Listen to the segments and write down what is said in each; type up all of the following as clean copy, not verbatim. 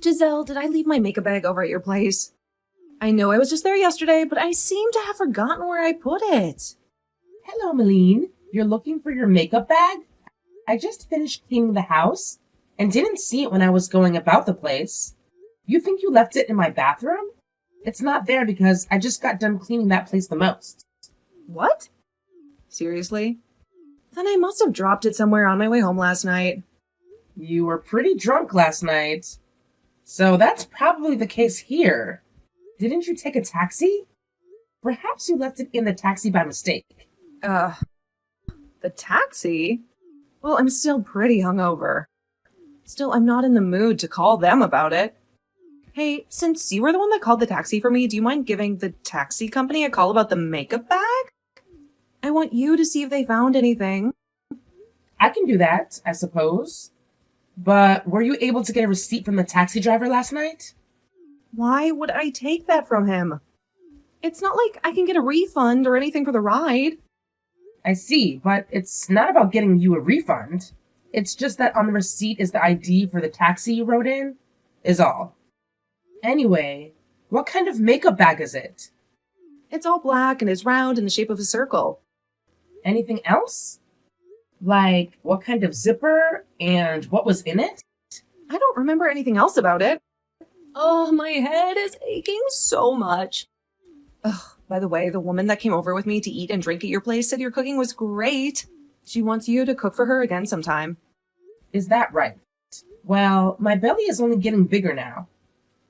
Giselle, did I leave my makeup bag over at your place? I know I was just there yesterday, but I seem to have forgotten where I put it. Hello, Malene. You're looking for your makeup bag? I just finished cleaning the house and didn't see it when I was going about the place. You think you left it in my bathroom? It's not there because I just got done cleaning that place the most. What? Seriously? Then I must have dropped it somewhere on my way home last night. You were pretty drunk last night. So that's probably the case here. Didn't you take a taxi? Perhaps you left it in the taxi by mistake. The taxi? Well, I'm still pretty hungover. Still, I'm not in the mood to call them about it. Hey, since you were the one that called the taxi for me, do you mind giving the taxi company a call about the makeup bag? I want you to see if they found anything. I can do that, I suppose. But were you able to get a receipt from the taxi driver last night? Why would I take that from him? It's not like I can get a refund or anything for the ride. I see, but it's not about getting you a refund. It's just that on the receipt is the ID for the taxi you rode in, is all. Anyway, what kind of makeup bag is it? It's all black and is round in the shape of a circle. Anything else? Like, what kind of zipper and what was in it? I don't remember anything else about it. Oh, my head is aching so much. Ugh, by the way, the woman that came over with me to eat and drink at your place said your cooking was great. She wants you to cook for her again sometime. Is that right? Well, my belly is only getting bigger now,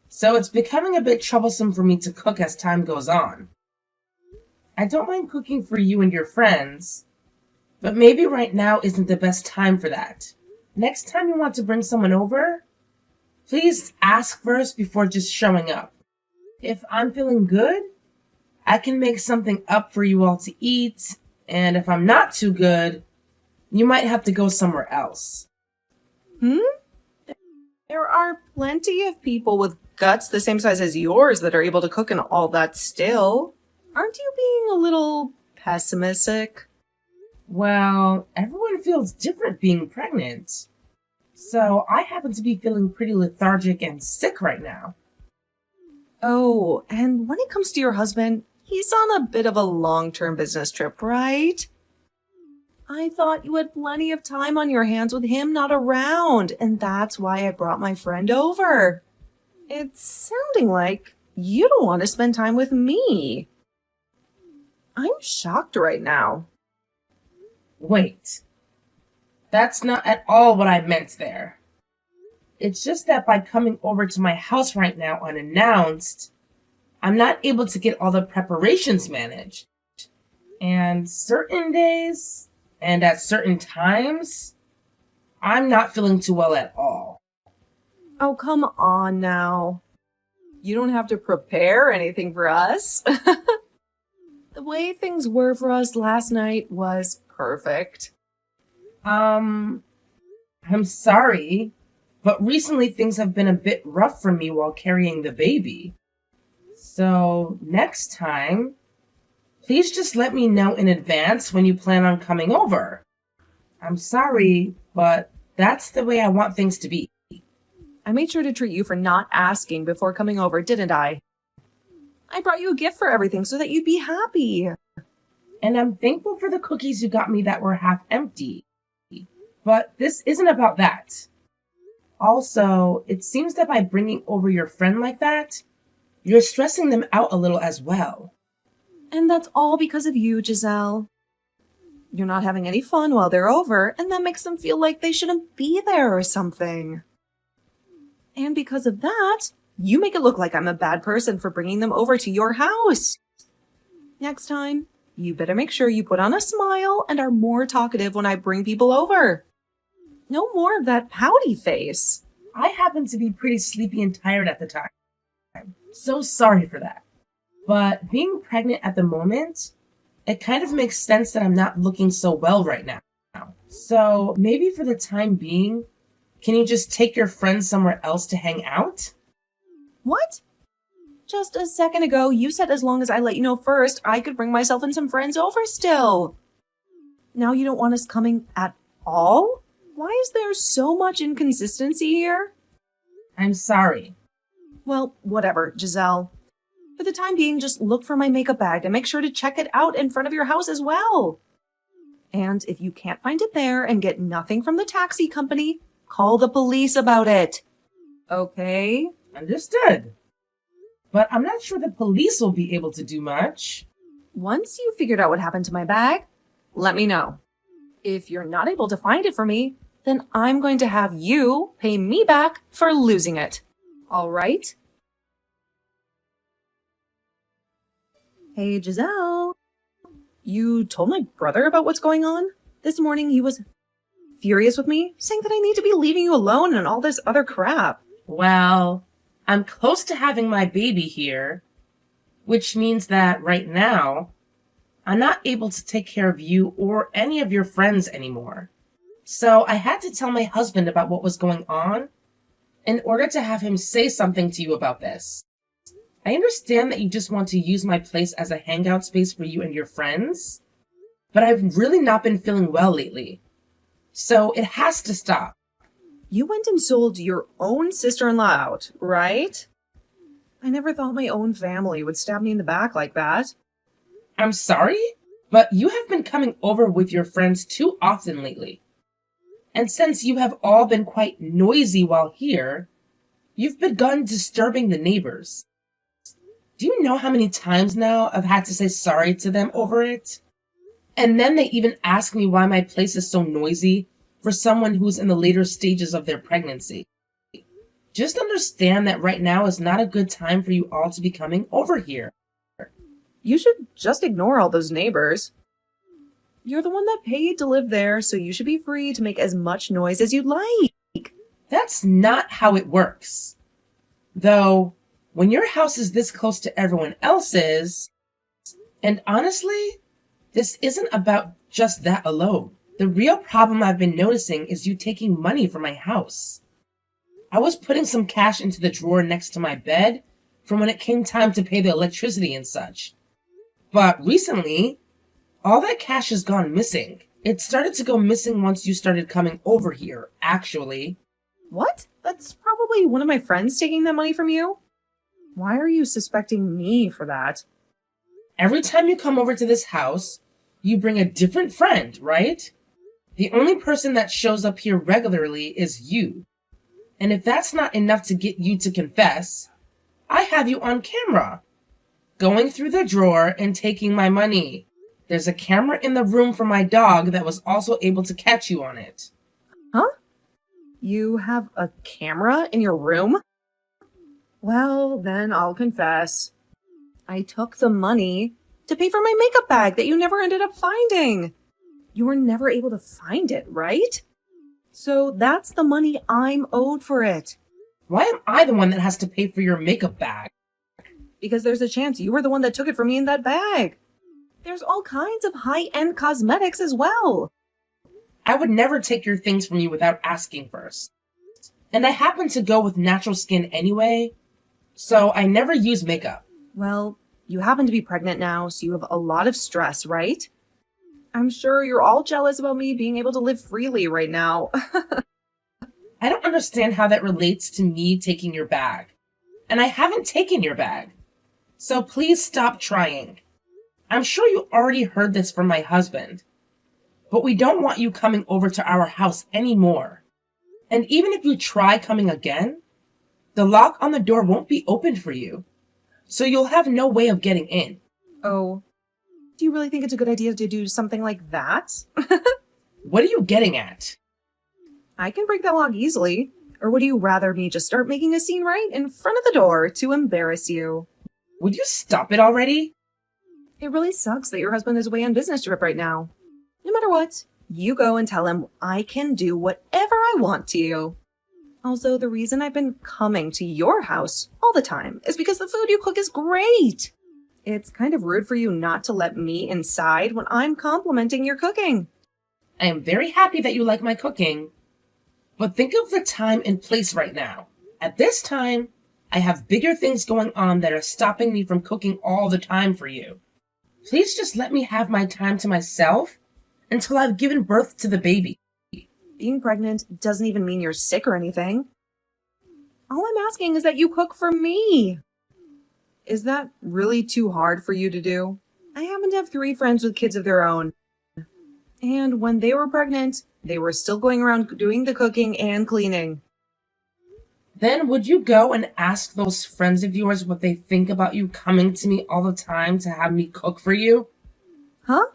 so it's becoming a bit troublesome for me to cook as time goes on. I don't mind cooking for you and your friends, but maybe right now isn't the best time for that. Next time you want to bring someone over, please ask first before just showing up. If I'm feeling good, I can make something up for you all to eat, and if I'm not too good, you might have to go somewhere else. There are plenty of people with guts the same size as yours that are able to cook and all that still. Aren't you being a little pessimistic? Well, everyone feels different being pregnant. So I happen to be feeling pretty lethargic and sick right now. Oh, and when it comes to your husband, he's on a bit of a long-term business trip, right? I thought you had plenty of time on your hands with him not around, and that's why I brought my friend over. It's sounding like you don't want to spend time with me. I'm shocked right now. Wait, that's not at all what I meant there. It's just that by coming over to my house right now unannounced, I'm not able to get all the preparations managed. And certain days, and at certain times, I'm not feeling too well at all. Oh, come on now. You don't have to prepare anything for us. The way things were for us last night was perfect. I'm sorry, but recently things have been a bit rough for me while carrying the baby. So next time, please just let me know in advance when you plan on coming over. I'm sorry, but that's the way I want things to be. I made sure to treat you for not asking before coming over, didn't I? I brought you a gift for everything so that you'd be happy. And I'm thankful for the cookies you got me that were half empty. But this isn't about that. Also, it seems that by bringing over your friend like that, you're stressing them out a little as well. And that's all because of you, Giselle. You're not having any fun while they're over, and that makes them feel like they shouldn't be there or something. And because of that, you make it look like I'm a bad person for bringing them over to your house. Next time, you better make sure you put on a smile and are more talkative when I bring people over. No more of that pouty face. I happen to be pretty sleepy and tired at the time. So sorry for that. But being pregnant at the moment, it kind of makes sense that I'm not looking so well right now. So maybe for the time being, can you just take your friends somewhere else to hang out? What? Just a second ago, you said as long as I let you know first, I could bring myself and some friends over still. Now you don't want us coming at all? Why is there so much inconsistency here? I'm sorry. Well, whatever, Giselle. For the time being, just look for my makeup bag and make sure to check it out in front of your house as well. And if you can't find it there and get nothing from the taxi company, call the police about it. Okay? Understood. But I'm not sure the police will be able to do much. Once you figured out what happened to my bag, let me know. If you're not able to find it for me, then I'm going to have you pay me back for losing it. All right? Hey, Giselle. You told my brother about what's going on? This morning he was furious with me, saying that I need to be leaving you alone and all this other crap. Well, I'm close to having my baby here, which means that right now, I'm not able to take care of you or any of your friends anymore. So I had to tell my husband about what was going on in order to have him say something to you about this. I understand that you just want to use my place as a hangout space for you and your friends, but I've really not been feeling well lately. So it has to stop. You went and sold your own sister-in-law out, right? I never thought my own family would stab me in the back like that. I'm sorry, but you have been coming over with your friends too often lately. And since you have all been quite noisy while here, you've begun disturbing the neighbors. Do you know how many times now I've had to say sorry to them over it? And then they even ask me why my place is so noisy for someone who's in the later stages of their pregnancy. Just understand that right now is not a good time for you all to be coming over here. You should just ignore all those neighbors. You're the one that paid to live there, so you should be free to make as much noise as you'd like. That's not how it works. Though, when your house is this close to everyone else's, and honestly, this isn't about just that alone. The real problem I've been noticing is you taking money from my house. I was putting some cash into the drawer next to my bed from when it came time to pay the electricity and such. But recently, all that cash has gone missing. It started to go missing once you started coming over here, actually. What? That's probably one of my friends taking that money from you? Why are you suspecting me for that? Every time you come over to this house, you bring a different friend, right? The only person that shows up here regularly is you. And if that's not enough to get you to confess, I have you on camera, going through the drawer and taking my money. There's a camera in the room for my dog that was also able to catch you on it. Huh? You have a camera in your room? Well, then I'll confess. I took the money to pay for my makeup bag that you never ended up finding. You were never able to find it, right? So that's the money I'm owed for it. Why am I the one that has to pay for your makeup bag? Because there's a chance you were the one that took it from me in that bag. There's all kinds of high-end cosmetics as well. I would never take your things from you without asking first. And I happen to go with natural skin anyway, so I never use makeup. Well, you happen to be pregnant now, so you have a lot of stress, right? I'm sure you're all jealous about me being able to live freely right now. I don't understand how that relates to me taking your bag. And I haven't taken your bag. So please stop trying. I'm sure you already heard this from my husband. But we don't want you coming over to our house anymore. And even if you try coming again, the lock on the door won't be opened for you. So you'll have no way of getting in. Oh, do you really think it's a good idea to do something like that? What are you getting at? I can break that lock easily. Or would you rather me just start making a scene right in front of the door to embarrass you? Would you stop it already? It really sucks that your husband is away on business trip right now. No matter what, you go and tell him I can do whatever I want to you. Also, the reason I've been coming to your house all the time is because the food you cook is great. It's kind of rude for you not to let me inside when I'm complimenting your cooking. I am very happy that you like my cooking. But think of the time and place right now. At this time, I have bigger things going on that are stopping me from cooking all the time for you. Please just let me have my time to myself until I've given birth to the baby. Being pregnant doesn't even mean you're sick or anything. All I'm asking is that you cook for me. Is that really too hard for you to do? I happen to have 3 friends with kids of their own. And when they were pregnant, they were still going around doing the cooking and cleaning. Then would you go and ask those friends of yours what they think about you coming to me all the time to have me cook for you? Huh?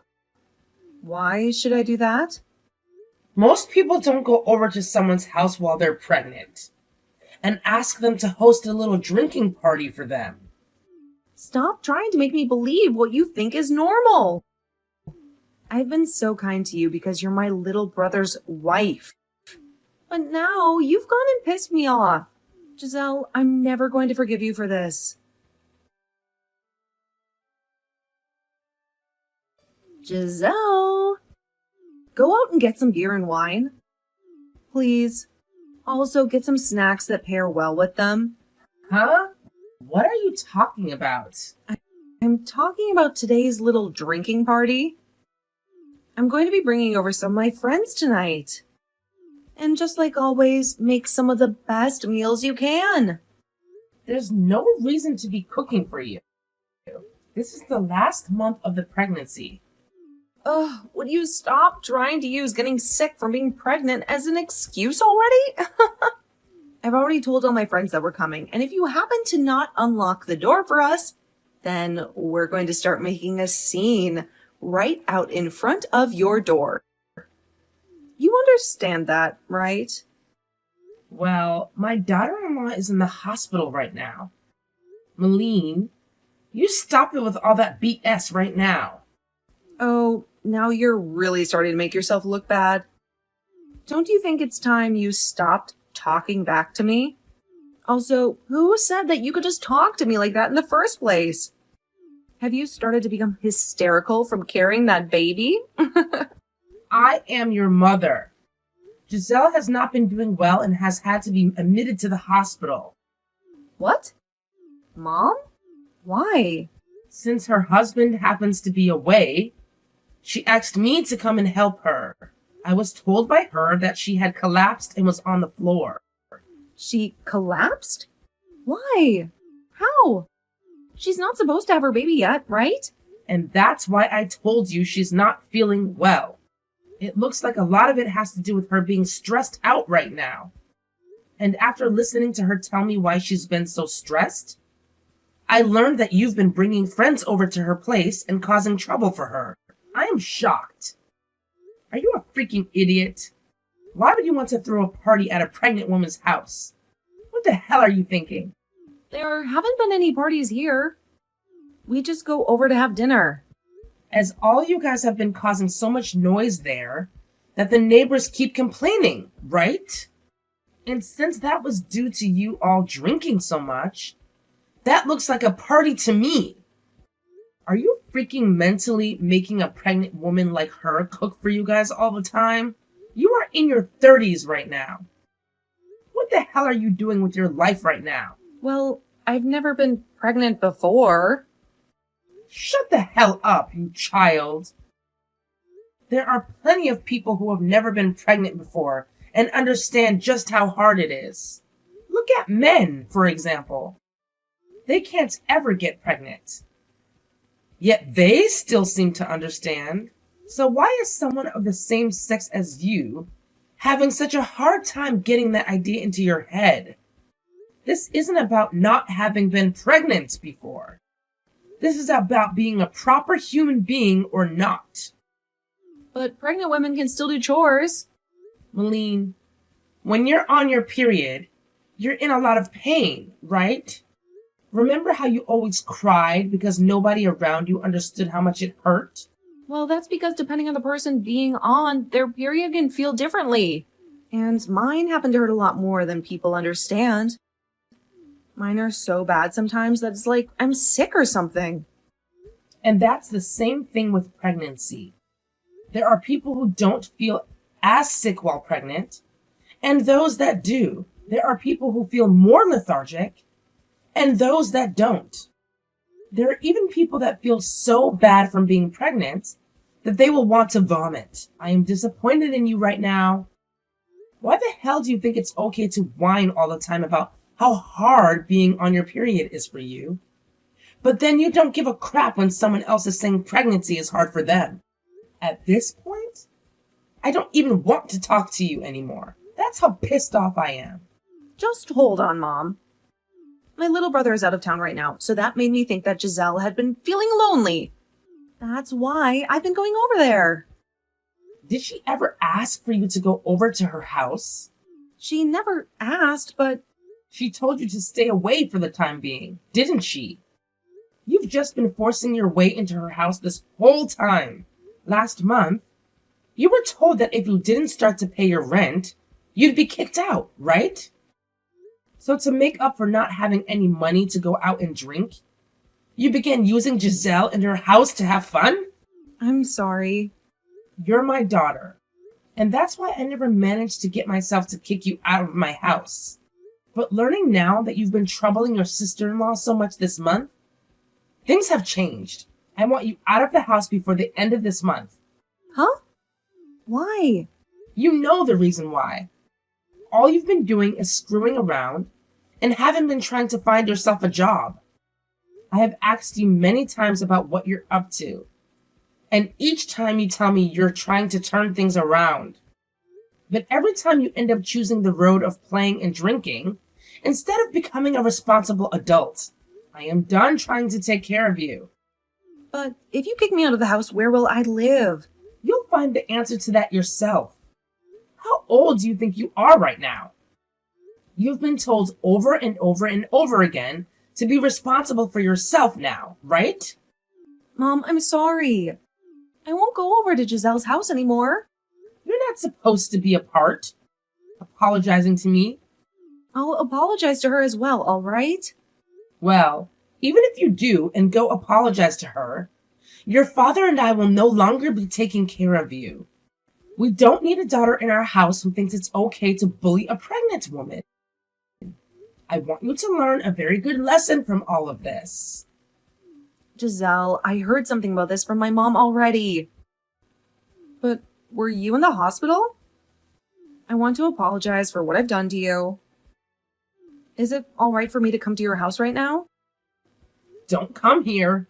Why should I do that? Most people don't go over to someone's house while they're pregnant and ask them to host a little drinking party for them. Stop trying to make me believe what you think is normal. I've been so kind to you because you're my little brother's wife. But now you've gone and pissed me off. Giselle, I'm never going to forgive you for this. Giselle! Go out and get some beer and wine. Please. Also, get some snacks that pair well with them. Huh? What are you talking about? I'm talking about today's little drinking party. I'm going to be bringing over some of my friends tonight. And just like always, make some of the best meals you can. There's no reason to be cooking for you. This is the last month of the pregnancy. Ugh, would you stop trying to use getting sick from being pregnant as an excuse already? I've already told all my friends that we're coming, and if you happen to not unlock the door for us, then we're going to start making a scene right out in front of your door. You understand that, right? Well, my daughter-in-law is in the hospital right now. Malene, you stop it with all that BS right now. Oh, now you're really starting to make yourself look bad. Don't you think it's time you stopped talking back to me? Also, who said that you could just talk to me like that in the first place? Have you started to become hysterical from carrying that baby? I am your mother. Giselle has not been doing well and has had to be admitted to the hospital. What? Mom? Why? Since her husband happens to be away, she asked me to come and help her. I was told by her that she had collapsed and was on the floor. She collapsed? Why? How? She's not supposed to have her baby yet, right? And that's why I told you she's not feeling well. It looks like a lot of it has to do with her being stressed out right now. And after listening to her tell me why she's been so stressed, I learned that you've been bringing friends over to her place and causing trouble for her. I am shocked. Are you a freaking idiot? Why would you want to throw a party at a pregnant woman's house? What the hell are you thinking? There haven't been any parties here. We just go over to have dinner. As all you guys have been causing so much noise there that the neighbors keep complaining, right? And since that was due to you all drinking so much, that looks like a party to me. Are you freaking mentally making a pregnant woman like her cook for you guys all the time? You are in your 30s right now. What the hell are you doing with your life right now? Well, I've never been pregnant before. Shut the hell up, you child. There are plenty of people who have never been pregnant before and understand just how hard it is. Look at men, for example. They can't ever get pregnant. Yet they still seem to understand. So why is someone of the same sex as you having such a hard time getting that idea into your head? This isn't about not having been pregnant before. This is about being a proper human being or not. But pregnant women can still do chores. Malene, when you're on your period, you're in a lot of pain, right? Remember how you always cried because nobody around you understood how much it hurt? Well, that's because depending on the person being on, their period can feel differently. And mine happen to hurt a lot more than people understand. Mine are so bad sometimes that it's like I'm sick or something. And that's the same thing with pregnancy. There are people who don't feel as sick while pregnant, and those that do. There are people who feel more lethargic, and those that don't. There are even people that feel so bad from being pregnant that they will want to vomit. I am disappointed in you right now. Why the hell do you think it's okay to whine all the time about how hard being on your period is for you. But then you don't give a crap when someone else is saying pregnancy is hard for them. At this point, I don't even want to talk to you anymore. That's how pissed off I am. Just hold on, Mom. My little brother is out of town right now, so that made me think that Giselle had been feeling lonely. That's why I've been going over there. Did she ever ask for you to go over to her house? She never asked, but She told you to stay away for the time being, didn't she? You've just been forcing your way into her house this whole time. Last month, you were told that if you didn't start to pay your rent, you'd be kicked out, right? So to make up for not having any money to go out and drink, you began using Giselle in her house to have fun? I'm sorry. You're my daughter, and that's why I never managed to get myself to kick you out of my house. But learning now that you've been troubling your sister-in-law so much this month, things have changed. I want you out of the house before the end of this month. Huh? Why? You know the reason why. All you've been doing is screwing around and haven't been trying to find yourself a job. I have asked you many times about what you're up to, and each time you tell me you're trying to turn things around. But every time you end up choosing the road of playing and drinking, instead of becoming a responsible adult. I am done trying to take care of you. But if you kick me out of the house, where will I live? You'll find the answer to that yourself. How old do you think you are right now? You've been told over and over and over again to be responsible for yourself now, right? Mom, I'm sorry. I won't go over to Giselle's house anymore. You're not supposed to be apart. Apologizing to me? I'll apologize to her as well, all right? Well, even if you do and go apologize to her, your father and I will no longer be taking care of you. We don't need a daughter in our house who thinks it's okay to bully a pregnant woman. I want you to learn a very good lesson from all of this. Giselle, I heard something about this from my mom already. But were you in the hospital? I want to apologize for what I've done to you. Is it all right for me to come to your house right now? Don't come here.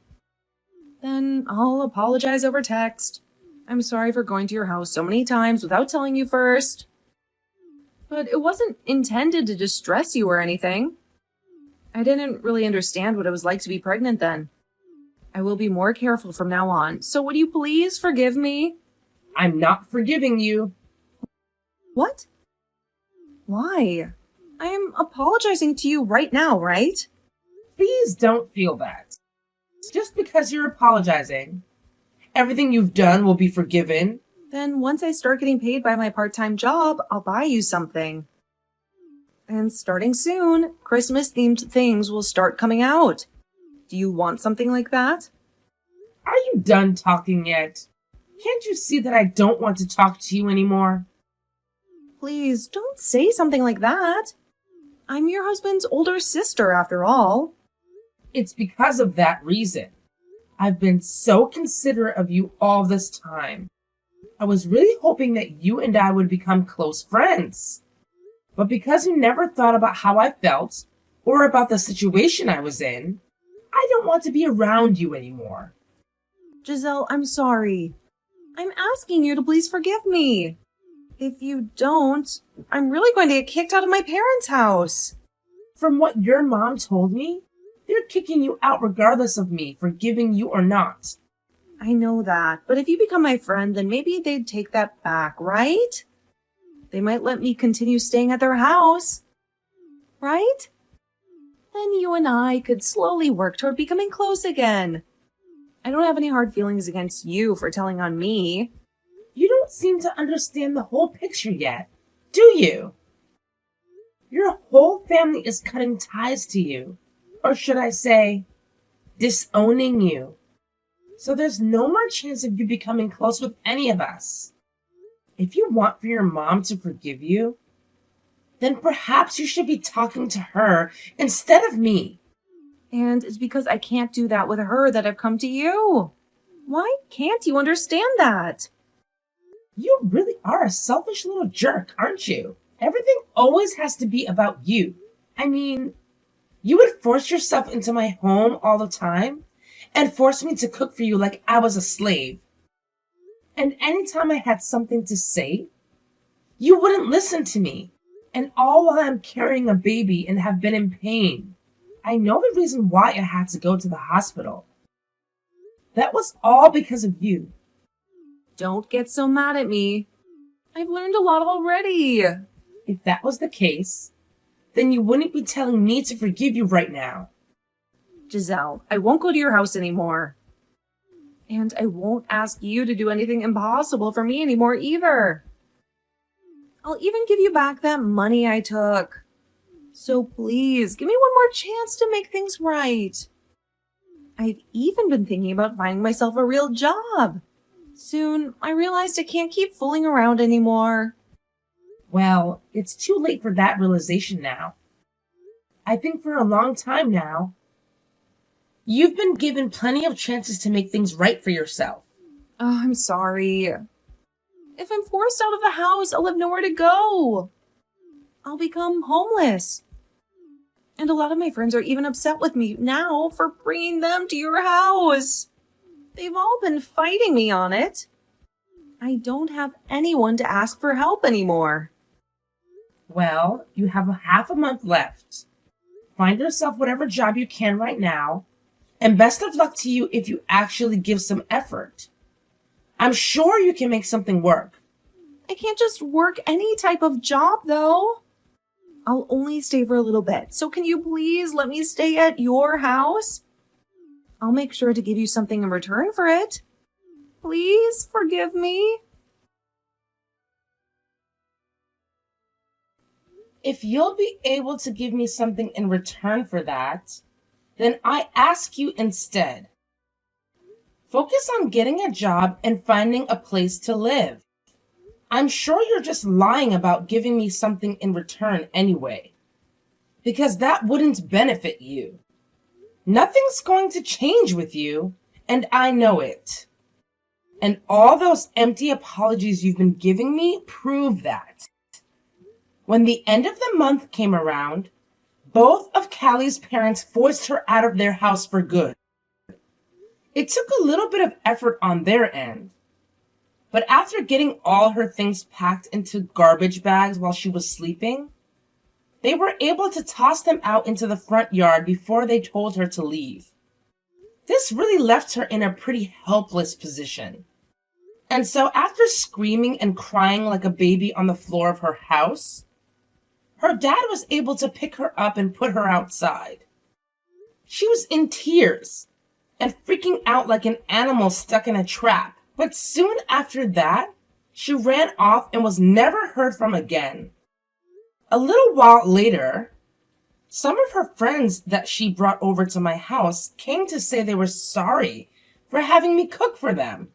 Then I'll apologize over text. I'm sorry for going to your house so many times without telling you first. But it wasn't intended to distress you or anything. I didn't really understand what it was like to be pregnant then. I will be more careful from now on, so would you please forgive me? I'm not forgiving you. What? Why? I am apologizing to you right now, right? Please don't feel that. Just because you're apologizing, everything you've done will be forgiven. Then once I start getting paid by my part-time job, I'll buy you something. And starting soon, Christmas-themed things will start coming out. Do you want something like that? Are you done talking yet? Can't you see that I don't want to talk to you anymore? Please, don't say something like that. I'm your husband's older sister, after all. It's because of that reason. I've been so considerate of you all this time. I was really hoping that you and I would become close friends. But because you never thought about how I felt or about the situation I was in, I don't want to be around you anymore. Giselle, I'm sorry. I'm asking you to please forgive me. If you don't, I'm really going to get kicked out of my parents' house. From what your mom told me, they're kicking you out regardless of me forgiving you or not. I know that, but if you become my friend, then maybe they'd take that back, right? They might let me continue staying at their house. Right? Then you and I could slowly work toward becoming close again. I don't have any hard feelings against you for telling on me. You don't seem to understand the whole picture yet, do you? Your whole family is cutting ties to you. Or should I say, disowning you. So there's no more chance of you becoming close with any of us. If you want for your mom to forgive you, then perhaps you should be talking to her instead of me. And it's because I can't do that with her that I've come to you. Why can't you understand that? You really are a selfish little jerk, aren't you? Everything always has to be about you. I mean, you would force yourself into my home all the time and force me to cook for you like I was a slave. And anytime I had something to say, you wouldn't listen to me. And all while I'm carrying a baby and have been in pain. I know the reason why I had to go to the hospital. That was all because of you. Don't get so mad at me. I've learned a lot already. If that was the case, then you wouldn't be telling me to forgive you right now. Giselle, I won't go to your house anymore. And I won't ask you to do anything impossible for me anymore either. I'll even give you back that money I took. So please, give me one more chance to make things right. I've even been thinking about finding myself a real job. Soon, I realized I can't keep fooling around anymore. Well, it's too late for that realization now. I think for a long time now, you've been given plenty of chances to make things right for yourself. Oh, I'm sorry. If I'm forced out of the house, I'll have nowhere to go. I'll become homeless. And a lot of my friends are even upset with me now for bringing them to your house. They've all been fighting me on it. I don't have anyone to ask for help anymore. Well, you have half a month left. Find yourself whatever job you can right now, and best of luck to you if you actually give some effort. I'm sure you can make something work. I can't just work any type of job, though. I'll only stay for a little bit, so can you please let me stay at your house? I'll make sure to give you something in return for it. Please forgive me. If you'll be able to give me something in return for that, then I ask you instead. Focus on getting a job and finding a place to live. I'm sure you're just lying about giving me something in return anyway, because that wouldn't benefit you. Nothing's going to change with you, and I know it. And all those empty apologies you've been giving me prove that. When the end of the month came around, both of Callie's parents forced her out of their house for good. It took a little bit of effort on their end, but after getting all her things packed into garbage bags while she was sleeping, they were able to toss them out into the front yard before they told her to leave. This really left her in a pretty helpless position. And so after screaming and crying like a baby on the floor of her house, her dad was able to pick her up and put her outside. She was in tears and freaking out like an animal stuck in a trap. But soon after that, she ran off and was never heard from again. A little while later, some of her friends that she brought over to my house came to say they were sorry for having me cook for them.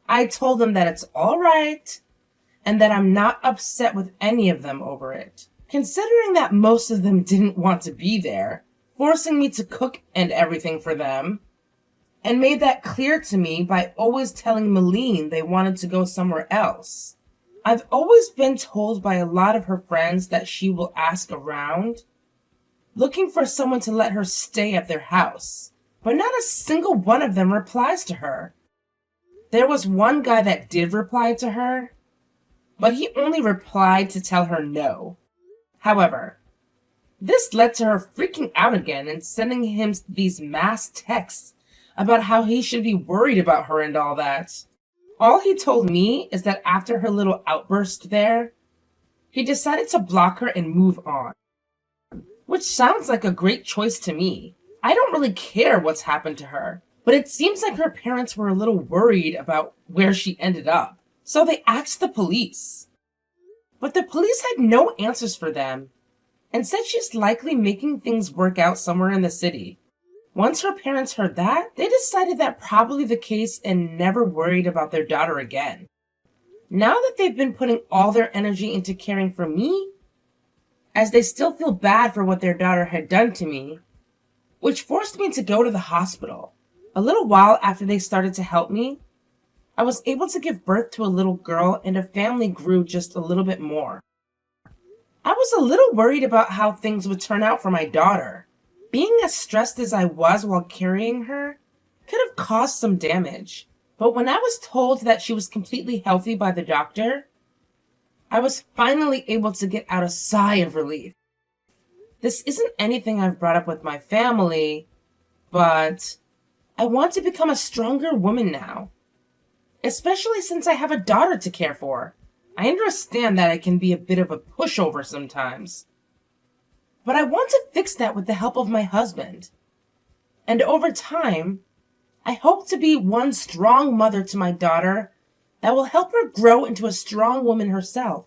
I told them that it's all right and that I'm not upset with any of them over it, considering that most of them didn't want to be there, forcing me to cook and everything for them, and made that clear to me by always telling Malene they wanted to go somewhere else. I've always been told by a lot of her friends that she will ask around, looking for someone to let her stay at their house, but not a single one of them replies to her. There was one guy that did reply to her, but he only replied to tell her no. However, this led to her freaking out again and sending him these mass texts about how he should be worried about her and all that. All he told me is that after her little outburst there, he decided to block her and move on. Which sounds like a great choice to me. I don't really care what's happened to her, but it seems like her parents were a little worried about where she ended up, so they asked the police. But the police had no answers for them, and said she's likely making things work out somewhere in the city. Once her parents heard that, they decided that probably the case and never worried about their daughter again. Now that they've been putting all their energy into caring for me, as they still feel bad for what their daughter had done to me, which forced me to go to the hospital. A little while after they started to help me, I was able to give birth to a little girl and a family grew just a little bit more. I was a little worried about how things would turn out for my daughter. Being as stressed as I was while carrying her could have caused some damage. But when I was told that she was completely healthy by the doctor, I was finally able to get out a sigh of relief. This isn't anything I've brought up with my family, but I want to become a stronger woman now, especially since I have a daughter to care for. I understand that I can be a bit of a pushover sometimes, but I want to fix that with the help of my husband. And over time, I hope to be one strong mother to my daughter that will help her grow into a strong woman herself.